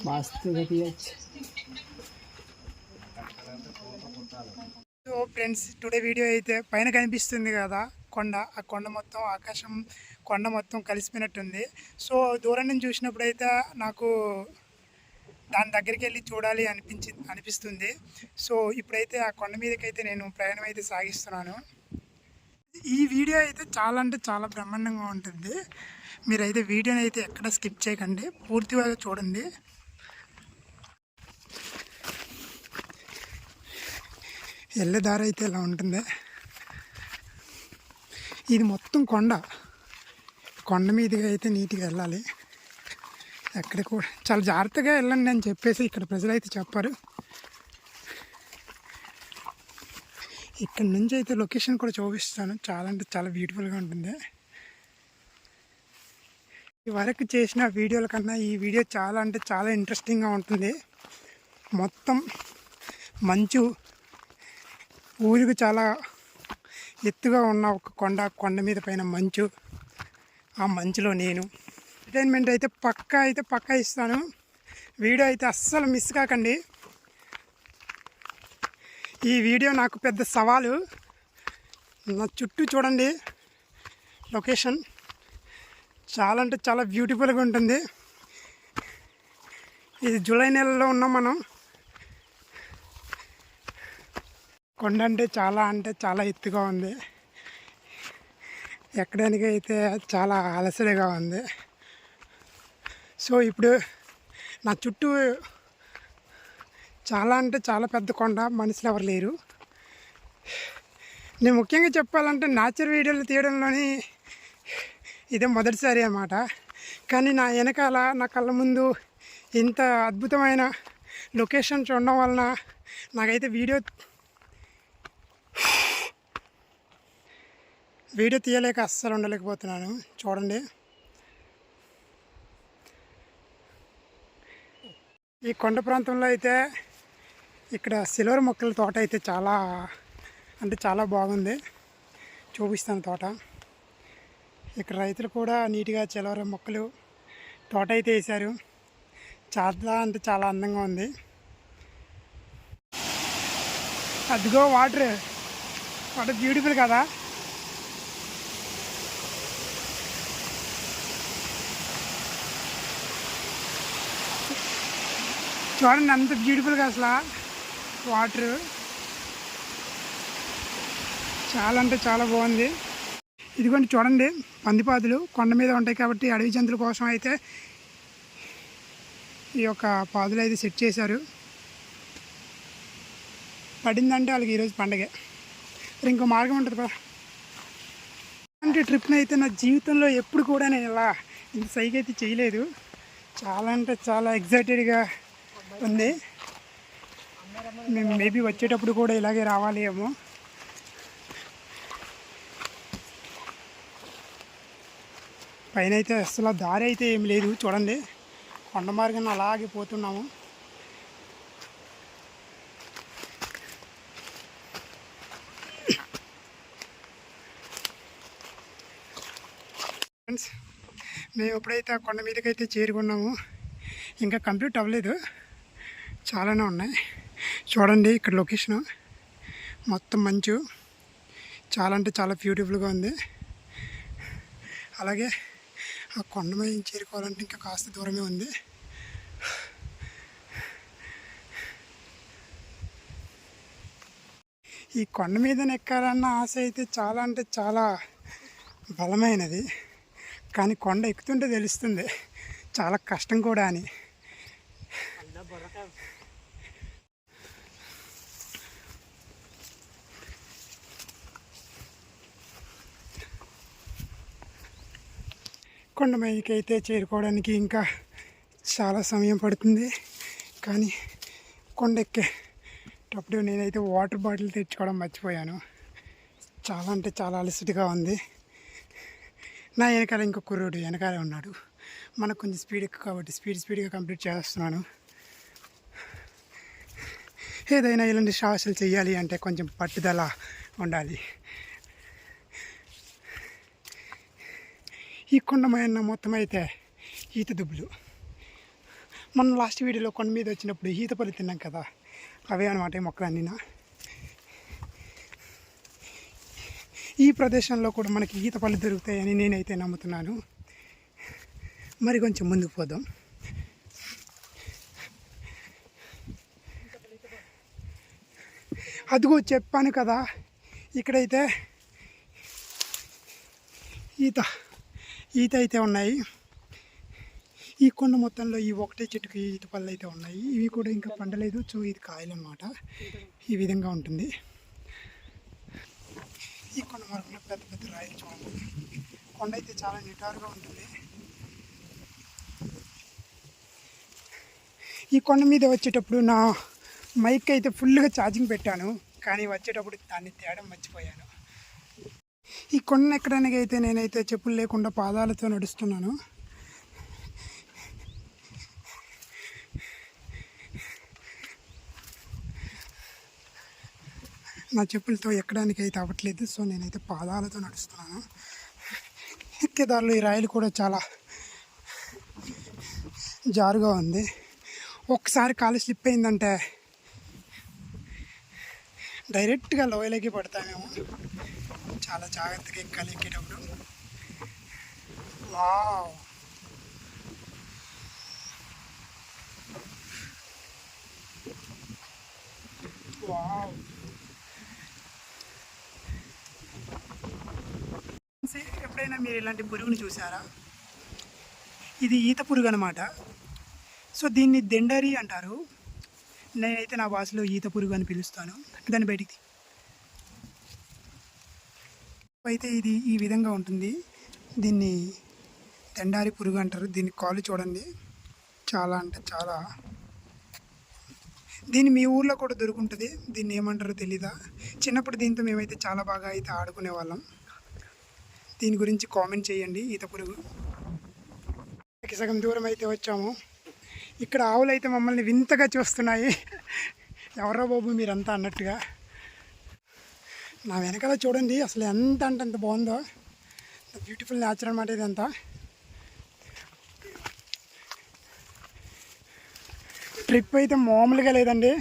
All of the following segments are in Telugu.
మస్తుగా తీయచ్చు. సో ఫ్రెండ్స్, టుడే వీడియో అయితే పైన కనిపిస్తుంది కదా కొండ, ఆ కొండ మొత్తం ఆకాశం కొండ మొత్తం కలిసిపోయినట్టుంది. సో దూరం నుంచి చూసినప్పుడు అయితే నాకు దాని దగ్గరికి వెళ్ళి చూడాలి అనిపిస్తుంది. సో ఇప్పుడైతే ఆ కొండ మీదకి అయితే నేను ప్రయాణం అయితే సాగిస్తున్నాను. ఈ వీడియో అయితే చాలా అంటే చాలా బ్రహ్మాండంగా ఉంటుంది. మీరైతే వీడియోని అయితే ఎక్కడ స్కిప్ చేయకండి, పూర్తిగా చూడండి. వెళ్ళే దారి అయితే ఇలా ఉంటుంది. ఇది మొత్తం కొండ మీదుగా అయితే నీట్గా వెళ్ళాలి. ఎక్కడ కూడా చాలా జాగ్రత్తగా వెళ్ళండి అని చెప్పేసి ఇక్కడ ప్రజలు అయితే చెప్పారు. ఇక్కడ నుంచి అయితే లొకేషన్ కూడా చూపిస్తాను. చాలా అంటే చాలా బ్యూటిఫుల్గా ఉంటుంది. ఈ వరకు చేసిన వీడియోల కన్నా ఈ వీడియో చాలా అంటే చాలా ఇంట్రెస్టింగ్గా ఉంటుంది. మొత్తం మంచు, ఊరికి చాలా ఎత్తుగా ఉన్న ఒక కొండ మీద పైన మంచు, ఆ మంచులో నేను ఎంటర్టైన్మెంట్ అయితే పక్కా ఇస్తాను. వీడియో అయితే అస్సలు మిస్ కాకండి. ఈ వీడియో నాకు పెద్ద సవాలు. నా చుట్టూ చూడండి, లొకేషన్ చాలా అంటే చాలా బ్యూటిఫుల్గా ఉంటుంది. ఇది జూలై నెలలో ఉన్నాం మనం. కొండ అంటే చాలా ఎత్తుగా ఉంది. ఎక్కడానికి అయితే చాలా అలసటగా ఉంది. సో ఇప్పుడు నా చుట్టూ చాలా అంటే చాలా పెద్ద కొండ, మనుషులు ఎవరు లేరు. నేను ముఖ్యంగా చెప్పాలంటే నేచర్ వీడియోలు తీయడంలోని ఇదే మొదటిసారి అన్నమాట. కానీ నా వెనకాల నా కళ్ళ ముందు ఇంత అద్భుతమైన లొకేషన్ చూడడం వలన నాకైతే వీడియో తీయలేక అస్సలు ఉండలేకపోతున్నాను. చూడండి, ఈ కొండ ప్రాంతంలో అయితే ఇక్కడ సిల్వర్ మొక్కల తోట అయితే చాలా అంటే చాలా బాగుంది. చూపిస్తాను తోట. ఇక్కడ రైతులు కూడా నీట్గా సిల్వర్ మొక్కలు తోట అయితే వేశారు. చాలా అంటే చాలా అందంగా ఉంది. అదిగో వాటర్ బ్యూటిఫుల్ కదా. చూడండి అంత బ్యూటిఫుల్గా అసలు వాటర్ చాలా అంటే చాలా బాగుంది. ఇదిగోండి చూడండి, పందిపాదులు కొండ మీద ఉంటాయి కాబట్టి అడవి జంతువుల కోసం అయితే ఈ యొక్క పాదులు అయితే సెట్ చేశారు. పడిందంటే వాళ్ళకి ఈరోజు పండగే. ఇంకో మార్గం ఉంటుంది కదా. అంటే ట్రిప్ని అయితే నా జీవితంలో ఎప్పుడు కూడా నేను ఇలా ఇంత సైకి అయితే చేయలేదు. చాలా అంటే చాలా ఎగ్జైటెడ్గా ఉంది. మేము మేబీ వచ్చేటప్పుడు కూడా ఇలాగే రావాలి ఏమో. పైన అయితే అసలు దారి అయితే ఏం లేదు. చూడండి, కొండ మార్గాన్ని అలాగే పోతున్నాము. ఫ్రెండ్స్, మేము ఎప్పుడైతే కొండ మీదకైతే చేరుకున్నాము, ఇంకా కంప్లీట్ అవ్వలేదు, చాలానే ఉన్నాయి. చూడండి ఇక్కడ లొకేషను మొత్తం మంచు, చాలా అంటే చాలా బ్యూటిఫుల్గా ఉంది. అలాగే ఆ కొండ మీద చేరుకోవాలంటే ఇంకా కాస్త దూరమే ఉంది. ఈ కొండ మీద ఎక్కాలన్న ఆశ అయితే చాలా అంటే చాలా బలమైనది. కానీ కొండ ఎక్కుతుంటే తెలుస్తుంది చాలా కష్టం కూడా అని. కొండ మీదకి అయితే చేరుకోవడానికి ఇంకా చాలా సమయం పడుతుంది. కానీ కొండ ఎక్కేటప్పుడు నేనైతే వాటర్ బాటిల్ తెచ్చుకోవడం మర్చిపోయాను. చాలా అంటే చాలా అలసటగా ఉంది. నా వెనకాల ఇంకో కుర్రోడు వెనకాలే ఉన్నాడు. మనకు కొంచెం స్పీడ్ ఎక్కువ కాబట్టి స్పీడ్గా కంప్లీట్ చేస్తున్నాను. ఏదైనా ఇలాంటి సాహసాలు చేయాలి అంటే కొంచెం పట్టుదల ఉండాలి. ఈ కొండమైన మొత్తం అయితే ఈత దుబ్బులు, మనం లాస్ట్ వీడియోలో కొండ మీద వచ్చినప్పుడు ఈతపల్లి తిన్నాం కదా, అవే అనమాట ఈ మొక్కలన్నీ. ఈ ప్రదేశంలో కూడా మనకి ఈతపల్లి దొరుకుతాయని నేనైతే నమ్ముతున్నాను. మరి కొంచెం ముందుకు పోదాం. అదిగో చెప్పాను కదా, ఇక్కడైతే ఈత అయితే ఉన్నాయి. ఈ కొండ మొత్తంలో ఈ ఒకటే చెట్టుకి ఈత పళ్ళు అయితే ఉన్నాయి. ఇవి కూడా ఇంకా పండలేదు. సో ఇది కాయలు అన్నమాట. ఈ విధంగా ఉంటుంది. ఈ కొండ మరొకలో పెద్ద పెద్ద రాయలు చూడండి. కొండ అయితే చాలా నిటారుగా ఉంటుంది. ఈ కొండ మీద వచ్చేటప్పుడు నా మైక్ అయితే ఫుల్గా ఛార్జింగ్ పెట్టాను, కానీ వచ్చేటప్పుడు దాన్ని తేడం మర్చిపోయాను. ఈ కొండ ఎక్కడానికి అయితే నేనైతే చెప్పులు లేకుండా పాదాలతో నడుస్తున్నాను. నా చెప్పులతో ఎక్కడానికి అయితే అవ్వట్లేదు. సో నేనైతే పాదాలతో నడుస్తున్నాను. ఎక్కేదారిలో ఈ రాయలు కూడా చాలా జారుగా ఉంది. ఒక్కసారి కాలు స్లిప్ అయిందంటే డైరెక్ట్గా లోయలోకి పడతామేమో. చాలా జాగ్రత్తగా ఎక్కాలి ఎక్కేటప్పుడు. Wow, wow. ఎప్పుడైనా మీరు ఇలాంటి పురుగుని చూసారా? ఇది ఈత పురుగు అనమాట. సో దీన్ని దెండరి అంటారు. నేనైతే నా భాషలో ఈత పురుగు అని పిలుస్తాను. దాన్ని బయటికి అయితే ఇది ఈ విధంగా ఉంటుంది. దీన్ని దెండారి పురుగు అంటారు. దీని కాలు చూడండి, చాలా అంటే చాలా. దీన్ని మీ ఊర్లో కూడా దొరుకుంటుంది. దీన్ని ఏమంటారో తెలీదా? చిన్నప్పుడు దీంతో మేమైతే చాలా బాగా అయితే ఆడుకునే వాళ్ళం. దీని గురించి కామెంట్ చేయండి. ఈత పురుగు సగం దూరం అయితే వచ్చాము. ఇక్కడ ఆవులు అయితే మమ్మల్ని వింతగా చూస్తున్నాయి. ఎవరో బాబు మీరంతా అన్నట్టుగా. నా వెనకాల చూడండి, అసలు ఎంత అంటే ఎంత బాగుందో. బ్యూటిఫుల్ నేచర్ అన్నమాట ఇదంతా. ట్రిప్ అయితే మామూలుగా లేదండి.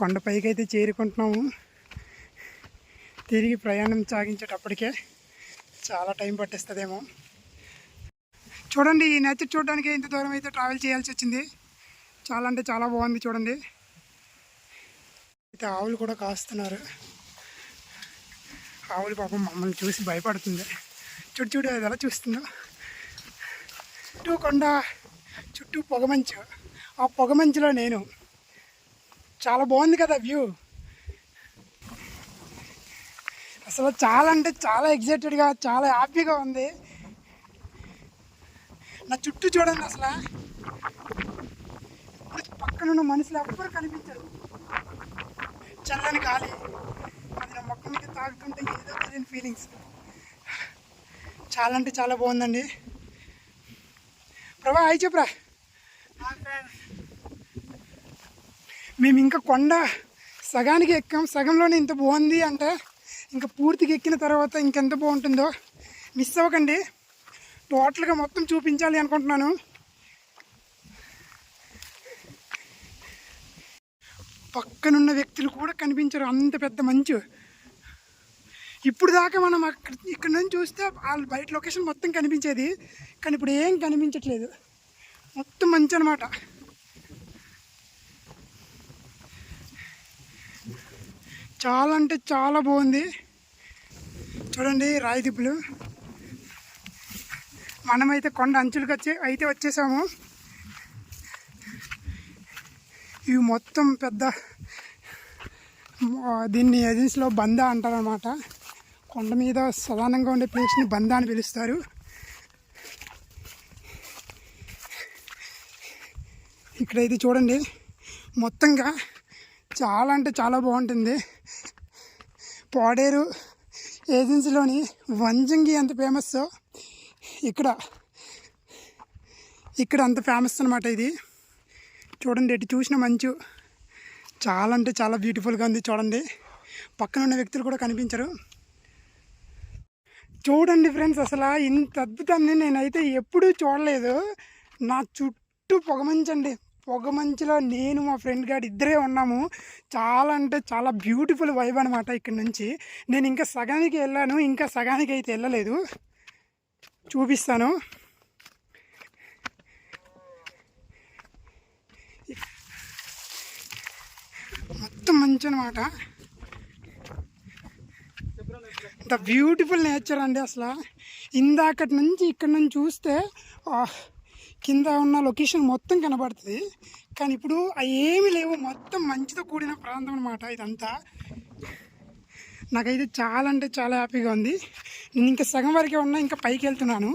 కొండపైకి అయితే చేరుకుంటున్నాము. తిరిగి ప్రయాణం సాగించేటప్పటికే చాలా టైం పట్టేస్తుందేమో. చూడండి, ఈ నేచర్ చూడడానికి ఇంత దూరం అయితే ట్రావెల్ చేయాల్సి వచ్చింది. చాలా అంటే చాలా బాగుంది. చూడండి, అయితే ఆవులు కూడా కాస్తున్నారు. ఆవులు పాపం మమ్మల్ని చూసి భయపడుతుంది. చూడు అది ఎలా చూస్తుందో. చుట్టూ కొండ, చుట్టూ పొగమంచు. ఆ పొగమంచులో నేను. చాలా బాగుంది కదా వ్యూ. అసలు చాలా అంటే చాలా ఎగ్జైటెడ్గా, చాలా హ్యాపీగా ఉంది. నా చుట్టూ చూడండి, అసలు పక్కనున్న మనుషులు ఎవ్వరు కనిపించరు. చల్లని గాలి అది నా మొక్క మీద తాగుతుంటే ఏదో తెలియని ఫీలింగ్స్. చాలా అంటే చాలా బాగుందండి. ప్రభా అయి చెప్పురా. మేము ఇంకా కొండ సగానికి ఎక్కాం. సగంలోనే ఇంత బాగుంది అంటే ఇంకా పూర్తిగా ఎక్కిన తర్వాత ఇంకెంత బాగుంటుందో. మిస్ అవ్వకండి. టోటల్గా మొత్తం చూపించాలి అనుకుంటున్నాను. పక్కనున్న వ్యక్తులు కూడా కనిపించరు, అంత పెద్ద మంచు. ఇప్పుడు దాకా మనం ఇక్కడ నుంచి చూస్తే వాళ్ళు బయట లొకేషన్ మొత్తం కనిపించేది, కానీ ఇప్పుడు ఏం కనిపించట్లేదు. మొత్తం మంచు అనమాట. చాలా అంటే చాలా బాగుంది. చూడండి రాయి దిబ్బలు. మనమైతే కొండ అంచులకు వచ్చేసాము. ఇవి మొత్తం పెద్ద, దీన్ని ఏజెన్సీలో బందా అంటారనమాట. కొండ మీద సదానంగా ఉండే ప్లేస్ని బందా అని పిలుస్తారు. ఇక్కడైతే చూడండి, మొత్తంగా చాలా అంటే చాలా బాగుంటుంది. పాడేరు ఏజెన్సీలోని వంజంగి ఎంత ఫేమస్, ఇక్కడ అంత ఫేమస్ అనమాట ఇది. చూడండి, ఎటు చూసిన మంచు. చాలా అంటే చాలా బ్యూటిఫుల్గా ఉంది. చూడండి, పక్కన ఉన్న వ్యక్తులు కూడా కనిపించరు. చూడండి ఫ్రెండ్స్, అసలు ఇంత అద్భుతాన్ని నేనైతే ఎప్పుడూ చూడలేదు. నా చుట్టూ పొగమంచండి. పొగమంచులో నేను మా ఫ్రెండ్ గారు ఇద్దరే ఉన్నాము. చాలా అంటే చాలా బ్యూటిఫుల్ వైబ్ అనమాట. ఇక్కడ నుంచి నేను ఇంకా సగానికి వెళ్ళాను, ఇంకా సగానికి అయితే వెళ్ళలేదు. చూపిస్తాను. మొత్తం మంచి అనమాట. ద బ్యూటిఫుల్ నేచర్ అండి. అసలు ఇందాకటి నుంచి ఇక్కడ నుంచి చూస్తే కింద ఉన్న లొకేషన్ మొత్తం కనబడుతుంది, కానీ ఇప్పుడు అవి ఏమీ లేవు. మొత్తం మంచుతో కూడిన ప్రాంతం అనమాట ఇదంతా. నాకైతే చాలా అంటే చాలా హ్యాపీగా ఉంది. నేను ఇంకా సగం వరకే ఉన్నా, ఇంకా పైకి వెళ్తున్నాను.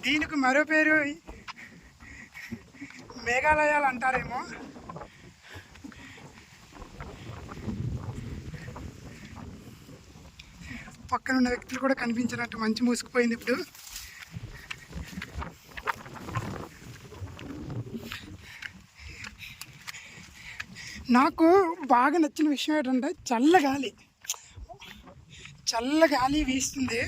దీనికి మరో పేరు మేఘాలయాలు అంటారేమో. పక్కన ఉన్న వ్యక్తులు కూడా కనిపించినట్టు మంచి మూసుకుపోయింది. ఇప్పుడు నాకు బాగా నచ్చిన విషయం ఏంటంటే చల్ల గాలి వీస్తుంది.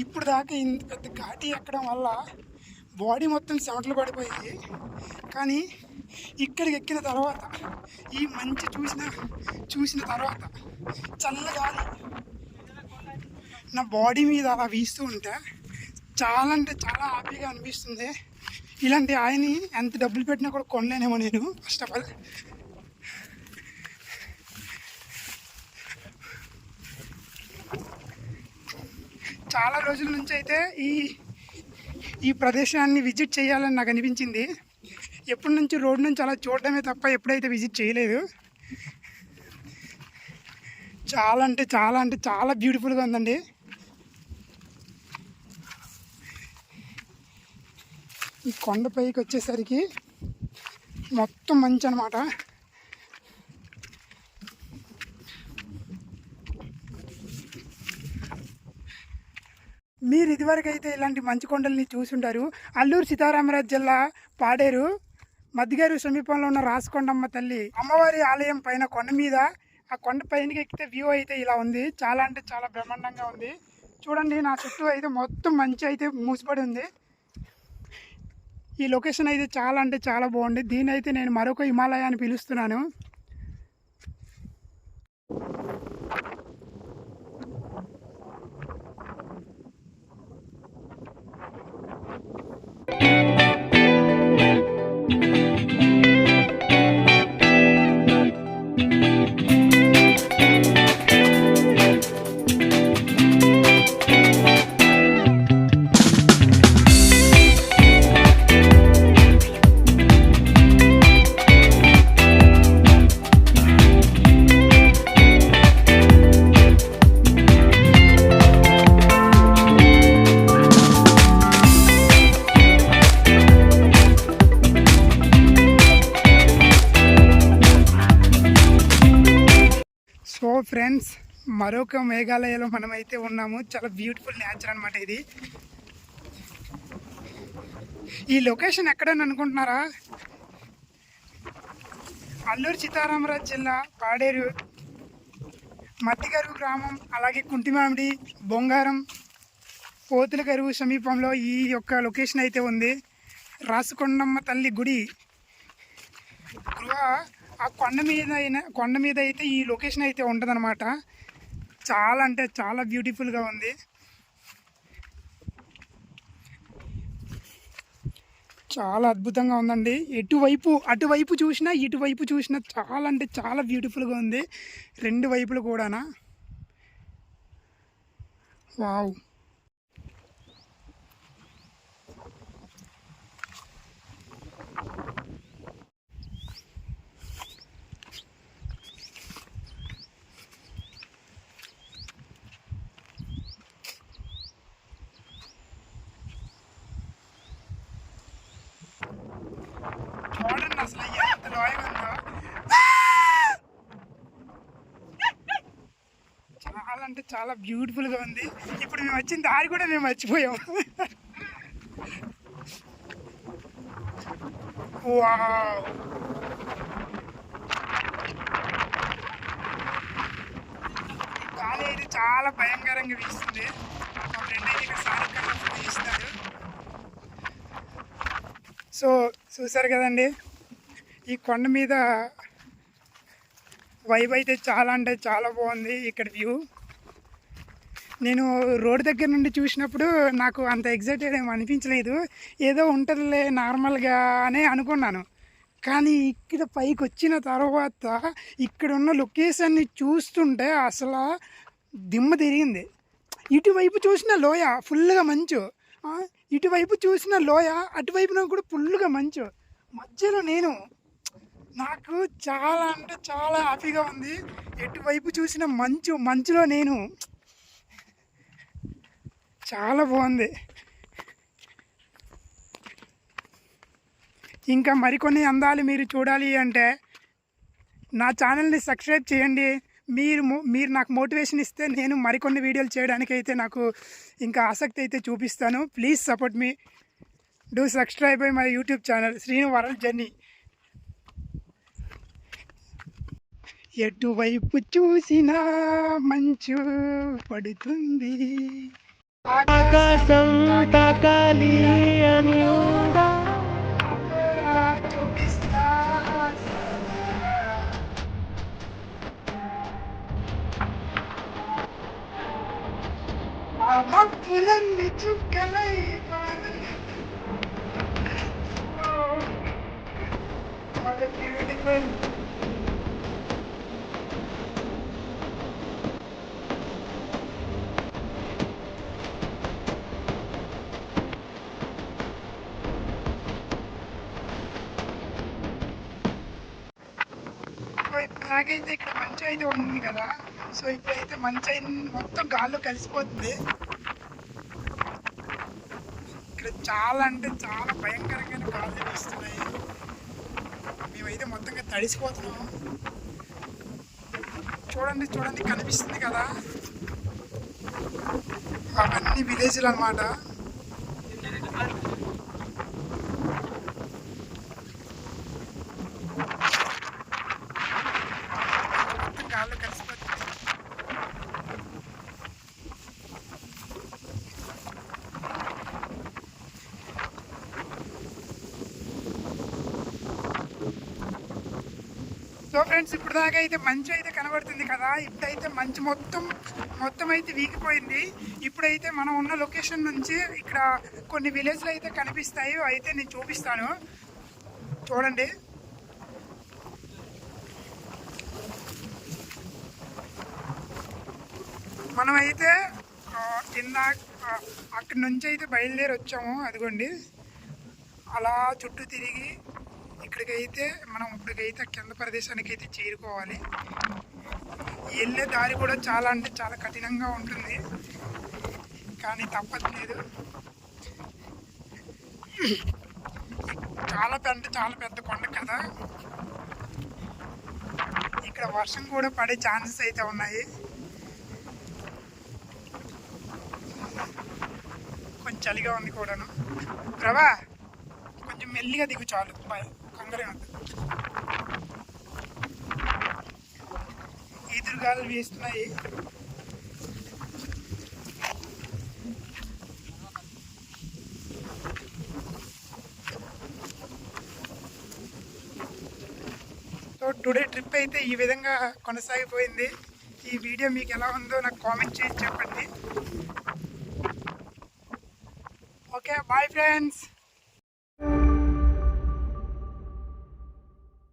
ఇప్పుడు దాకా ఇంత పెద్ద ఘాటి ఎక్కడం వల్ల బాడీ మొత్తం చెమటలు పడిపోయాయి, కానీ ఇక్కడికి ఎక్కిన తర్వాత ఈ మంచి చూసిన తర్వాత చల్లగాలి నా బాడీ మీద అలా వీస్తూ ఉంటే చాలా అంటే చాలా హ్యాపీగా అనిపిస్తుంది. ఇలాంటి ఆయన్ని ఎంత డబ్బులు పెట్టినా కూడా కొనలేనేమో నేను. ఫస్ట్ ఆఫ్ ఆల్ చాలా రోజుల నుంచి అయితే ఈ ప్రదేశాన్ని విజిట్ చేయాలని నాకు అనిపించింది. ఎప్పటి నుంచి రోడ్ నుంచి అలా చూడడమే తప్ప ఎప్పుడైతే విజిట్ చేయలేదు. చాలా అంటే చాలా బ్యూటిఫుల్గా ఉందండి. ఈ కొండపైకి వచ్చేసరికి మొత్తం మంచి అనమాట. మీరు ఇదివరకు అయితే ఇలాంటి మంచు కొండల్ని చూసుంటారు. అల్లూరు సీతారామరాజు జిల్లా పాడేరు మద్దిగారు సమీపంలో ఉన్న రాసుకొండమ్మ తల్లి అమ్మవారి ఆలయం పైన కొండ మీద, ఆ కొండ పైనకి ఎక్కితే వ్యూ అయితే ఇలా ఉంది. చాలా అంటే చాలా బ్రహ్మాండంగా ఉంది. చూడండి, నా చుట్టూ అయితే మొత్తం మంచి అయితే మూసిపడి ఉంది. ఈ లొకేషన్ అయితే చాలా అంటే చాలా బాగుంది. దీని అయితే నేను మరొక హిమాలయ అని పిలుస్తున్నాను. సో ఫ్రెండ్స్, మరొక మేఘాలయలో మనమైతే ఉన్నాము. చాలా బ్యూటిఫుల్ నేచర్ అనమాట ఇది. ఈ లొకేషన్ ఎక్కడని అనుకుంటున్నారా? అల్లూరు సీతారామరాజు జిల్లా పాడేరు మట్టిగరువు గ్రామం, అలాగే కుంటిమామిడి, బొంగారం, పోతుల కరువు సమీపంలో ఈ యొక్క లొకేషన్ అయితే ఉంది. రాసుకొండమ్మ తల్లి గుడి గృహ ఆ కొండ మీద అయితే ఈ లొకేషన్ అయితే ఉంటుందన్నమాట. చాలా అంటే చాలా బ్యూటిఫుల్గా ఉంది. చాలా అద్భుతంగా ఉందండి. అటువైపు చూసినా ఇటువైపు చూసినా చాలా అంటే చాలా బ్యూటిఫుల్గా ఉంది. రెండు వైపులు కూడానా. వావ్. చూడండి అసలు ఎంత లోయగా ఉందో. చాలా అంటే చాలా బ్యూటిఫుల్గా ఉంది. ఇప్పుడు మేము వచ్చిన దారి కూడా మేము మర్చిపోయాము. వావ్. చాలా భయంకరంగా వీస్తుంది. మా ఫ్రెండ్ అయితే ఇక్కడ సాయంకాలం తీస్తాడు. సో చూసారు కదండి, ఈ కొండ మీద వైబ్ అయితే చాలా అంటే చాలా బాగుంది. ఇక్కడ వ్యూ నేను రోడ్ దగ్గర నుండి చూసినప్పుడు నాకు అంత ఎగ్జైటెడ్ ఏమి అనిపించలేదు. ఏదో ఉంటుందిలే నార్మల్గా అనే అనుకున్నాను. కానీ ఇక్కడ పైకి వచ్చిన తర్వాత ఇక్కడ ఉన్న లొకేషన్ని చూస్తుంటే అసలు దిమ్మ తిరిగింది. ఇటువైపు చూసిన లోయ ఫుల్గా మంచు, ఇటువైపు చూసిన లోయ అటువైపున కూడా ఫుల్గా మంచు, మధ్యలో నేను. నాకు చాలా అంటే చాలా హ్యాపీగా ఉంది. ఎటువైపు చూసిన మంచులో నేను. చాలా బాగుంది. ఇంకా మరికొన్ని అందాలు మీరు చూడాలి అంటే నా ఛానల్ని సబ్స్క్రైబ్ చేయండి. మీరు నాకు మోటివేషన్ ఇస్తే నేను మరికొన్ని వీడియోలు చేయడానికి అయితే నాకు ఇంకా ఆసక్తి అయితే చూపిస్తాను. Please support me. Do subscribe my YouTube channel Srinu world journey. ఎటువైపు చూసినా మంచు పడుతుంది, ఆకాశం తాకాలి అని చూపిస్తా. ఆ భక్తులన్నీ చుక్కలై బ్యూటిఫుల్. నాకైతే ఇక్కడ మంచు అయితే ఉంది కదా, సో ఇప్పుడైతే మంచు అయితే మొత్తం గాల్లో కలిసిపోతుంది. ఇక్కడ చాలా అంటే చాలా భయంకరంగా గాలు వీస్తున్నాయి. మేమైతే మొత్తంగా తడిసిపోతున్నాము. చూడండి కనిపిస్తుంది కదా, అవన్నీ విలేజ్లు అన్నమాట. గాల్లో కలిసిపోతుంది. సో ఫ్రెండ్స్, ఇప్పుడు దాకా అయితే మంచు అయితే కనబడుతుంది కదా. ఇప్పుడైతే మంచు మొత్తం అయితే వీగిపోయింది. ఇప్పుడైతే మనం ఉన్న లొకేషన్ నుంచి ఇక్కడ కొన్ని విలేజ్లు అయితే కనిపిస్తాయి, అయితే నేను చూపిస్తాను. చూడండి, మనమైతే కింద అక్కడి నుంచి అయితే బయలుదేరి వచ్చాము. అదిగోండి, అలా చుట్టూ తిరిగి ఇక్కడికైతే మనం ఇప్పటికైతే కింద ప్రదేశానికి అయితే చేరుకోవాలి. వెళ్ళే దారి కూడా చాలా అంటే చాలా కఠినంగా ఉంటుంది, కానీ తప్పట్లేదు. చాలా పెద్ద కొండ కదా. ఇక్కడ వర్షం కూడా పడే ఛాన్సెస్ అయితే ఉన్నాయి. కొంచెం చలిగా ఉంది కూడాను. ప్రభా, కొంచెం మెల్లిగా దిగు చాలు, కంగారే ఉంది. ఎదురుగాలు వేస్తున్నాయి. సో టుడే ట్రిప్ అయితే ఈ విధంగా కొనసాగిపోయింది. ఈ వీడియో మీకు ఎలా ఉందో నాకు కామెంట్ చేసి చెప్పండి. Okay, bye friends.